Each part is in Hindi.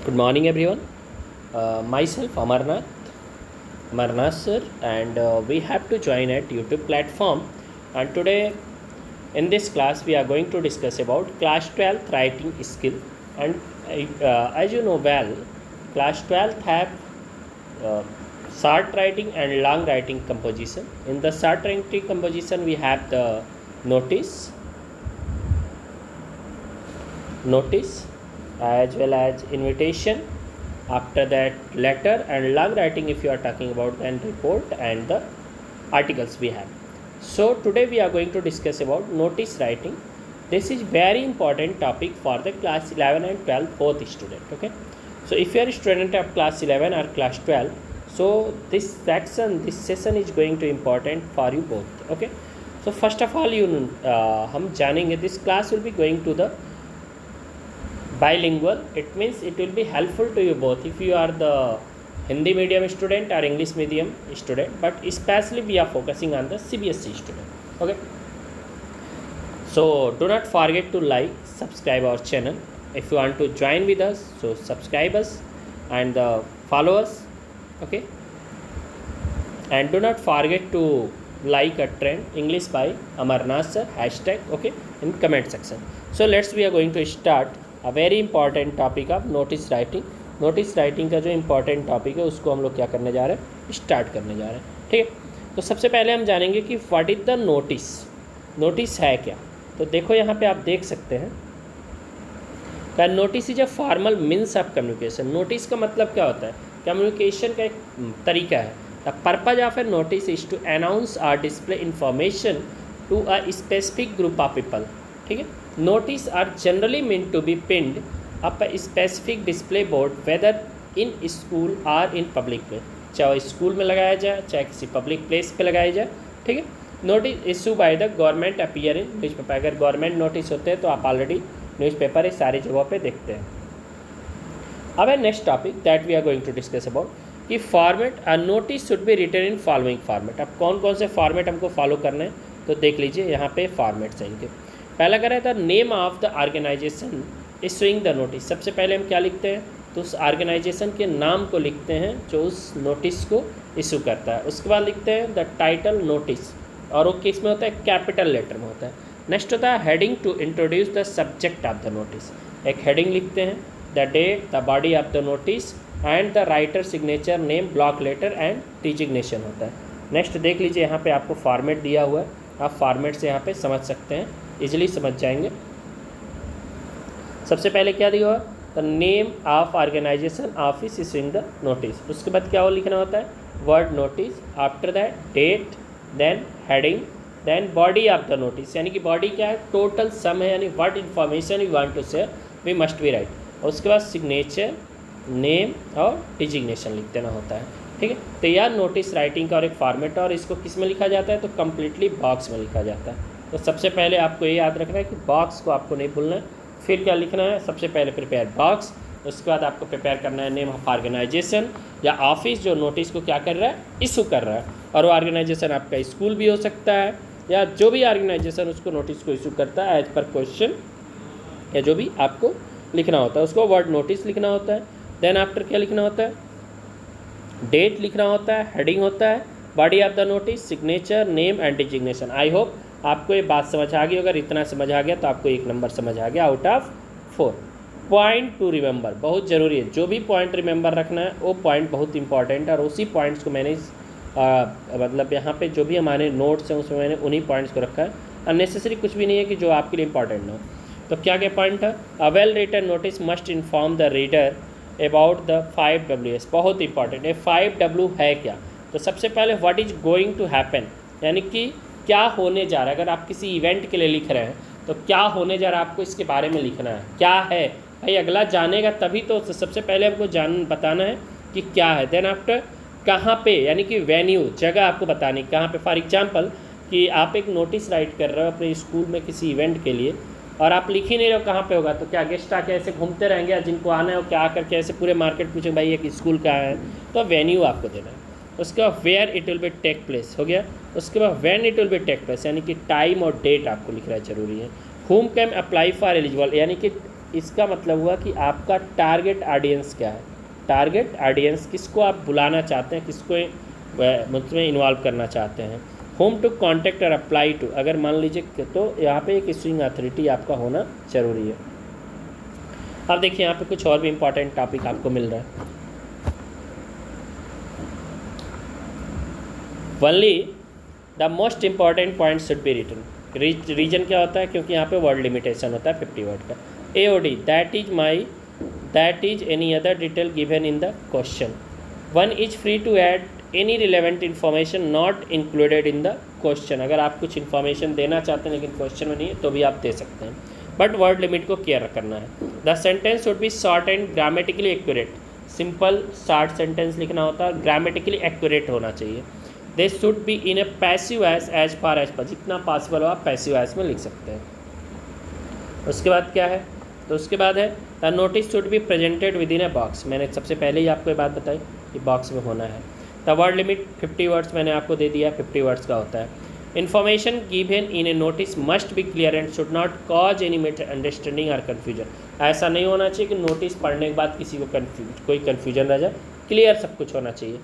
Good morning, everyone. Myself Amarnath sir, and we have to join at YouTube platform. And today, in this class, we are going to discuss about class 12th writing skill. And as you know well, class 12th have uh, short writing and long writing composition. In the short writing composition, we have the notice as well as invitation, after that letter, and long writing if you are talking about then report and the articles we have. So today we are going to discuss about notice writing. This is very important topic for the class 11 and 12 both student. Okay, so if you are a student of class 11 or class 12, so this session is going to important for you both. Okay, so first of all हम जानेंगे this class will be going to the bilingual. It means it will be helpful to you both if you are the Hindi medium student or English medium student, but especially we are focusing on the CBSE student. Okay, so do not forget to like, subscribe our channel. If you want to join with us, so subscribe us and follow us. Okay, and do not forget to like a trend English by Amarnath sir hashtag, okay, in comment section. So we are going to start a very important topic of notice writing. Notice writing का जो इम्पोर्टेंट टॉपिक है उसको हम लोग क्या करने जा रहे हैं, स्टार्ट करने जा रहे हैं. ठीक है, तो सबसे पहले हम जानेंगे कि what is the notice. Notice है क्या. तो देखो यहाँ पे आप देख सकते हैं का notice is a formal means of communication. Notice का मतलब क्या होता है, कम्युनिकेशन का एक तरीका है. The purpose of a notice is to announce और display information to a specific group of people. ठीक है, notice are generally mean to be pinned up a specific display board whether in school और इन पब्लिक प्लेस. चाहे स्कूल में लगाया जाए चाहे किसी पब्लिक प्लेस पे लगाया जाए. ठीक है, notice issue by the government appear in newspaper. अगर गवर्नमेंट नोटिस होते हैं तो आप ऑलरेडी न्यूज़पेपर इस सारी जगहों पे देखते हैं. अब है next topic that we are going to discuss about कि format. A notice should be written in following format. अब कौन कौन से फॉर्मेट हमको फॉलो करने हैं तो देख लीजिए यहाँ पे फॉर्मेट्स हैं इनके. पहला करें the name of the organisation issuing the notice. सबसे पहले हम क्या लिखते हैं तो उस ऑर्गेनाइजेशन के नाम को लिखते हैं जो उस नोटिस को इशू करता है. उसके बाद लिखते हैं द टाइटल नोटिस, और वो किस में होता है, कैपिटल लेटर में होता है. नेक्स्ट होता है heading to introduce the subject of the notice. एक हेडिंग लिखते हैं, the date, the body of the notice and the writer signature, name, block letter and designation होता है. नेक्स्ट देख लीजिए यहाँ पे आपको फॉर्मेट दिया हुआ है. आप फॉर्मेट से यहाँ पे समझ सकते हैं, इजीली समझ जाएंगे. सबसे पहले क्या दिया हुआ, the name of organisation office issuing the notice. उसके बाद क्या वो लिखना होता है, word notice, after that date, then heading, then body of the notice. यानी कि बॉडी क्या है, टोटल सम है, यानी what information you want to share we must be right. उसके बाद सिग्नेचर, नेम और डिजिग्नेशन लिख देना होता है. ठीक है, तो यह नोटिस राइटिंग का और एक फॉर्मेट है. और इसको किस में लिखा जाता है तो कम्प्लीटली बॉक्स में लिखा जाता है. तो सबसे पहले आपको ये याद रखना है कि बॉक्स को आपको नहीं भूलना है. फिर क्या लिखना है, सबसे पहले प्रिपेयर बॉक्स. उसके बाद आपको प्रिपेयर करना है नेम ऑफ ऑर्गेनाइजेशन या ऑफिस जो नोटिस को क्या कर रहा है, इशू कर रहा है. और वो ऑर्गेनाइजेशन आपका स्कूल भी हो सकता है या जो भी ऑर्गेनाइजेशन उसको नोटिस को इशू करता है एज पर क्वेश्चन, या जो भी आपको लिखना होता है उसको वर्ड नोटिस लिखना होता है. देन आफ्टर क्या लिखना होता है, डेट लिखना होता है, हेडिंग होता है, body of the notice, signature, name and designation. I hope आपको ये बात समझ आ गई. अगर इतना समझ आ गया तो आपको 1 नंबर समझ आ गया out of 4. Point two remember, बहुत ज़रूरी है. जो भी पॉइंट रिमेंबर रखना है वो पॉइंट बहुत इंपॉर्टेंट है. और उसी पॉइंट्स को मैंने मतलब यहाँ पे जो भी हमारे नोट्स हैं उसमें मैंने उन्हीं पॉइंट्स को रखा है. अननेसेसरी कुछ भी नहीं है कि जो आपके लिए इंपॉर्टेंट ना हो. तो क्या क्या पॉइंट है, a well written notice must inform the reader about the 5Ws. बहुत इंपॉर्टेंट है. 5W है क्या, तो सबसे पहले what is going to happen, यानी कि क्या होने जा रहा है. अगर आप किसी इवेंट के लिए लिख रहे हैं तो क्या होने जा रहा है आपको इसके बारे में लिखना है. क्या है भाई, अगला जानेगा तभी तो सबसे पहले आपको बताना है कि क्या है. देन आफ्टर कहाँ पे, यानी कि वेन्यू, जगह आपको बतानी कहाँ पे. फॉर एग्जांपल कि आप एक नोटिस राइट कर रहे हो अपने स्कूल में किसी इवेंट के लिए और आप लिख ही नहीं रहे हो कहाँ पे होगा, तो क्या गेस्ट आके ऐसे घूमते रहेंगे, जिनको आना है वो क्या आकर के ऐसे पूरे मार्केट पूछेंगे भाई एक स्कूल कहाँ है. तो वेन्यू आपको देना है. उसके बाद where it will be take place हो गया. उसके बाद when it will be take place, यानी कि टाइम और डेट आपको लिखना जरूरी है. whom can apply for eligible, यानी कि इसका मतलब हुआ कि आपका टारगेट ऑडियंस क्या है, टारगेट ऑडियंस किसको आप बुलाना चाहते हैं, किसको मतलब इन्वॉल्व करना चाहते हैं। होम टू कॉन्टैक्ट और अप्लाई टू, अगर मान लीजिए तो यहाँ पे एक इशूइंग अथॉरिटी आपका होना जरूरी है। अब देखिए यहाँ पे कुछ और भी इंपॉर्टेंट टॉपिक आपको मिल रहा है। Only the most important point should be written. Reason क्या होता है, क्योंकि यहाँ पे वर्ड लिमिटेशन होता है 50 वर्ड का। AOD, that is any other detail given in the question. One is free to add any relevant information not included in the question. अगर आप कुछ इन्फॉर्मेशन देना चाहते हैं लेकिन क्वेश्चन में नहीं है तो भी आप दे सकते हैं, बट वर्ड लिमिट को केयर करना है। The sentence should be short and grammatically accurate. Simple short sentence लिखना होता है, ग्रामेटिकली एक्यूरेट होना चाहिए। They should be in a passive voice as far as पर, जितना पॉसिबल हो आप पैसिव वॉइस में लिख सकते हैं। उसके बाद क्या है, तो उसके बाद है the notice should be presented with in a box. मैंने सबसे पहले ही आपको ये बात बताई कि बॉक्स में होना है। द वर्ड लिमिट 50 वर्ड्स मैंने आपको दे दिया, 50 वर्ड्स का होता है। Information given in A notice must B clear and should not cause any misunderstanding और कन्फ्यूजन। ऐसा नहीं होना चाहिए कि नोटिस पढ़ने के बाद किसी को कोई कन्फ्यूजन रह जाए, क्लियर सब कुछ होना चाहिए।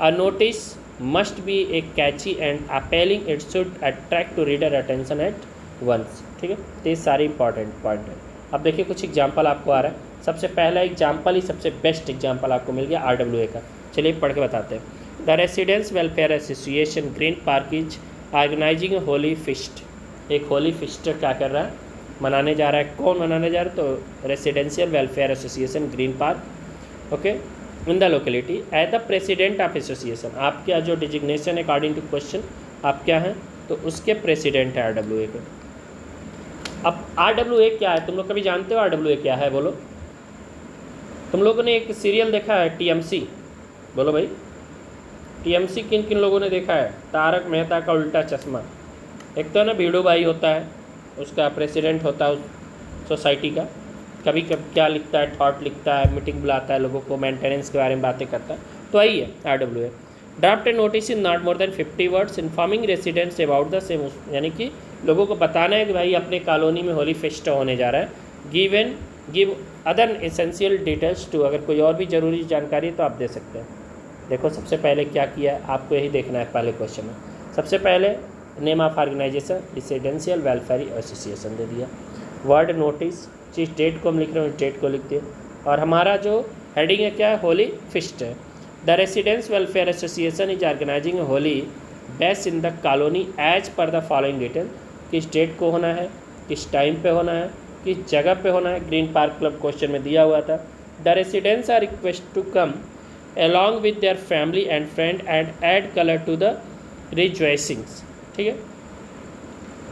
A notice must be a catchy and appealing, it should attract to reader attention at once. ठीक है, तो ये सारे इंपॉर्टेंट पॉइंट है। अब देखिए कुछ एग्जाम्पल आपको आ रहा है। सबसे पहला एग्जाम्पल ही सबसे बेस्ट एग्जाम्पल आपको मिल गया RWA का। चलिए पढ़ के बताते हैं। The residents welfare association Green Park is organizing Holi feast. एक होली फिस्ट क्या कर रहा है, मनाने जा रहा है। कौन मनाने जा रहा है, तो residential welfare association Green Park, okay, in the locality as the president of association. आपका जो डिजिग्नेशन अकॉर्डिंग टू क्वेश्चन आप क्या हैं, तो उसके प्रेसिडेंट है RWA के। अब RWA क्या है, तुम लोग कभी जानते हो RWA क्या है, बोलो। तुम लोगों ने एक सीरियल देखा है TMC, बोलो भाई। TMC किन किन लोगों ने देखा है, तारक मेहता का उल्टा चश्मा। एक तो है ना भीड़ू भाई होता है, उसका प्रेसिडेंट होता है उस सोसाइटी का। कभी कभी क्या लिखता है, थॉट लिखता है, मीटिंग बुलाता है, लोगों को मेंटेनेंस के बारे में बातें करता है, तो वही है RWA। Draft A notice in not more than 50 words informing residents about the same, यानी कि लोगों को बताना है कि भाई अपने कॉलोनी में होली फेस्ट होने जा रहा है। Give other essential details to, अगर कोई और भी ज़रूरी जानकारी है तो आप दे सकते हैं। देखो सबसे पहले क्या किया है, आपको यही देखना है पहले क्वेश्चन में। सबसे पहले name of organisation residential welfare association दे दिया। वर्ड नोटिस, जिस डेट को हम लिख रहे हैं उस डेट को लिख दिए, और हमारा जो हेडिंग है क्या है, होली फिस्ट है। The residence welfare association is organizing Holi feast in the colony as per the following detail. किस डेट को होना है, किस टाइम पे होना है, किस जगह पे होना है, ग्रीन पार्क क्लब क्वेश्चन में दिया हुआ था। The residents are request to come along with their family and friend and add color to the rejoicings। ठीक है,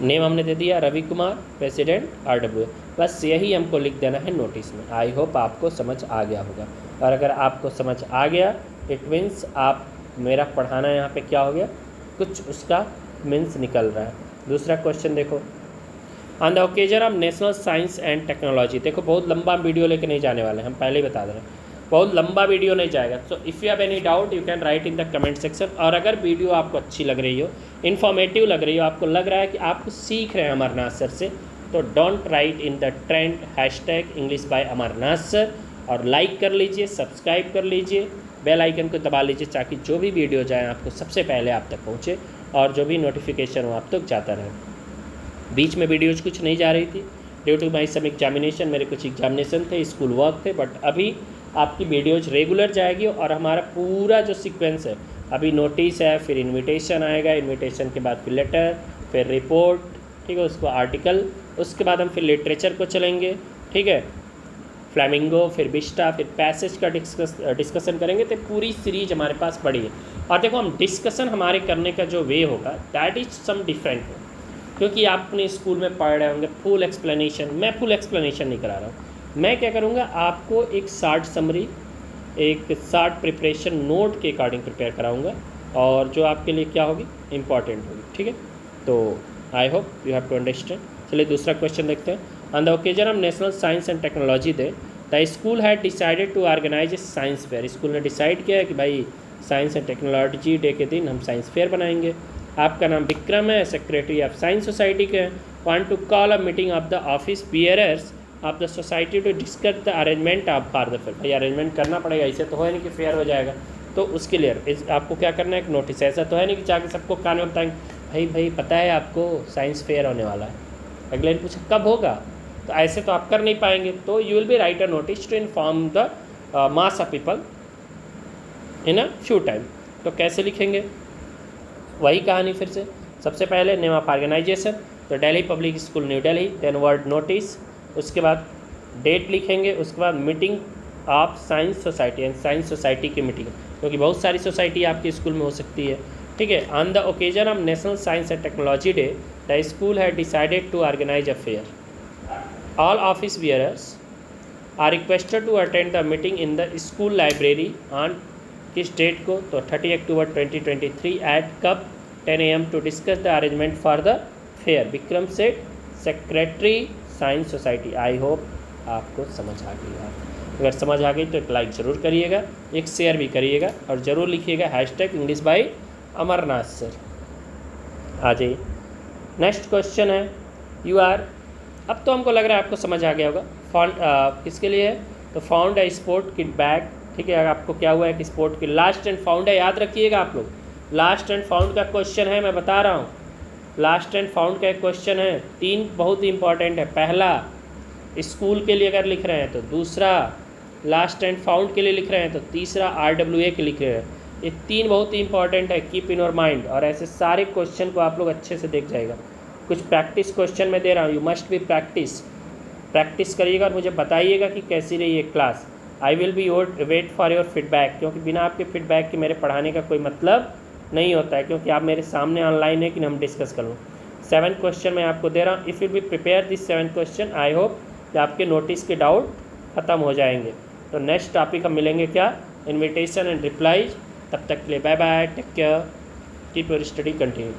नेम हमने दे दिया रवि कुमार, प्रेसिडेंट RWA। बस यही हमको लिख देना है नोटिस में। आई होप आपको समझ आ गया होगा, और अगर आपको समझ आ गया इट मीन्स आप मेरा पढ़ाना यहाँ पे क्या हो गया, कुछ उसका मीन्स निकल रहा है। दूसरा क्वेश्चन देखो, on the occasion of national science and technology. देखो बहुत लंबा वीडियो लेके नहीं जाने वाले, हम पहले ही बता दे रहे हैं, बहुत लंबा वीडियो नहीं जाएगा। So if you have any doubt you can write in the comment section. और अगर वीडियो आपको अच्छी लग रही हो, इन्फॉर्मेटिव लग रही हो, आपको लग रहा है कि आप सीख रहे हैं अमरनाथ सर से, तो don't write in the trend hashtag English by Amarnath sir, और लाइक कर लीजिए, सब्सक्राइब कर लीजिए, बेल आइकन को दबा लीजिए, ताकि जो भी वीडियो जाए आपको सबसे पहले आप तक पहुँचे, और जो भी नोटिफिकेशन हो आप तक जाता रहे। बीच में वीडियोज़ कुछ नहीं जा रही थी due to my some examination, मेरे कुछ एग्जामिनेशन थे, स्कूल वर्क थे, बट अभी आपकी वीडियोज रेगुलर जाएगी। और हमारा पूरा जो सीक्वेंस है, अभी नोटिस है, फिर इनविटेशन आएगा, इनविटेशन के बाद फिर लेटर, फिर रिपोर्ट, ठीक है, उसको आर्टिकल, उसके बाद हम फिर लिटरेचर को चलेंगे, ठीक है, फ्लैमिंगो, फिर विस्टा, फिर पैसेज का डिस्कशन करेंगे। तो पूरी सीरीज हमारे पास पड़ी है। और देखो हम डिस्कशन हमारे करने का जो वे होगा दैट इज सम डिफरेंट, क्योंकि आप अपने स्कूल में पढ़ रहे होंगे फुल एक्सप्लेनेशन, मैं फुल एक्सप्लेनेशन नहीं करा रहा हूँ। मैं क्या करूँगा, आपको एक शार्ट समरी, एक शार्ट प्रिपरेशन नोट के अकॉर्डिंग प्रिपेयर कराऊँगा, और जो आपके लिए क्या होगी, इम्पॉर्टेंट होगी। ठीक है, तो I hope you have to understand. चलिए दूसरा क्वेश्चन देखते हैं। On the occasion of national science and technology day the school had decided to organize a science fair. School ने डिसाइड किया है कि भाई साइंस एंड टेक्नोलॉजी डे के दिन हम साइंस फेयर बनाएंगे। आपका नाम विक्रम है, सेक्रेटरी ऑफ साइंस सोसाइटी के हैं। Want to call a meeting of the office bearers of the society to discuss the arrangement of for the fair. भाई अरेंजमेंट करना पड़ेगा, ऐसे तो है नहीं कि फेयर हो जाएगा। तो उसके लिए आपको क्या करना है, एक नोटिस। ऐसा तो है नहीं कि जाके सबको कान में बताएंगे भाई पता है आपको साइंस फेयर होने वाला है, अगले दिन पूछे कब होगा, तो ऐसे तो आप कर नहीं पाएंगे। तो you will be write a notice to inform the mass of people in a few time. तो कैसे लिखेंगे, वही कहानी फिर से। सबसे पहले नेम ऑफ ऑर्गेनाइजेशन, तो Delhi Public School New Delhi, then word notice, उसके बाद डेट लिखेंगे, उसके बाद meeting of science society, and science society की मीटिंग, क्योंकि बहुत सारी सोसाइटी आपके स्कूल में हो सकती है। ठीक है। On the occasion of national science and technology day the school है decided to organise a fair. All office bearers are requested to attend the meeting in the school library on किस डेट को, तो 30 अक्टूबर 2023 एट कब 10 AM to discuss the arrangement for the fair. Vikram Seth, secretary science society. I hope आपको समझ आ गई है। अगर समझ आ गई तो एक लाइक ज़रूर करिएगा, एक शेयर भी करिएगा, और ज़रूर लिखिएगा #English by अमरनाथ सर। आ जाइए, नेक्स्ट क्वेश्चन है यू आर। अब तो हमको लग रहा है आपको समझ आ गया होगा। फाउंड किसके लिए है, तो found a sport kit bag. ठीक है, आपको क्या हुआ है कि स्पोर्ट की लास्ट एंड फाउंड है, याद रखिएगा आप लोग। लास्ट एंड फाउंड का क्वेश्चन है, मैं बता रहा हूँ। लास्ट एंड फाउंड का एक क्वेश्चन है, 3 बहुत ही इंपॉर्टेंट है। पहला स्कूल के लिए अगर लिख रहे हैं तो, दूसरा लास्ट एंड फाउंड के लिए लिख रहे हैं तो, तीसरा RWA के लिख रहे हैं। ये 3 बहुत ही इंपॉर्टेंट है, कीप इन योर माइंड। और ऐसे सारे क्वेश्चन को आप लोग अच्छे से देख जाएगा। कुछ प्रैक्टिस क्वेश्चन मैं दे रहा हूँ, यू मस्ट बी प्रैक्टिस करिएगा और मुझे बताइएगा कि कैसी रही ये class. I will be wait for your feedback, क्योंकि बिना आपके फीडबैक के मेरे पढ़ाने का कोई मतलब नहीं होता है, क्योंकि आप मेरे सामने ऑनलाइन है कि हम डिस्कस कर लूँ। 7 क्वेश्चन मैं आपको दे रहा हूँ। If you be prepare this 7 question, I hope कि आपके नोटिस के डाउट ख़त्म हो जाएंगे। तो नेक्स्ट टॉपिक हम मिलेंगे क्या, इन्विटेशन एंड रिप्लाईज। तब तक के लिए bye bye, take care, keep your study continue.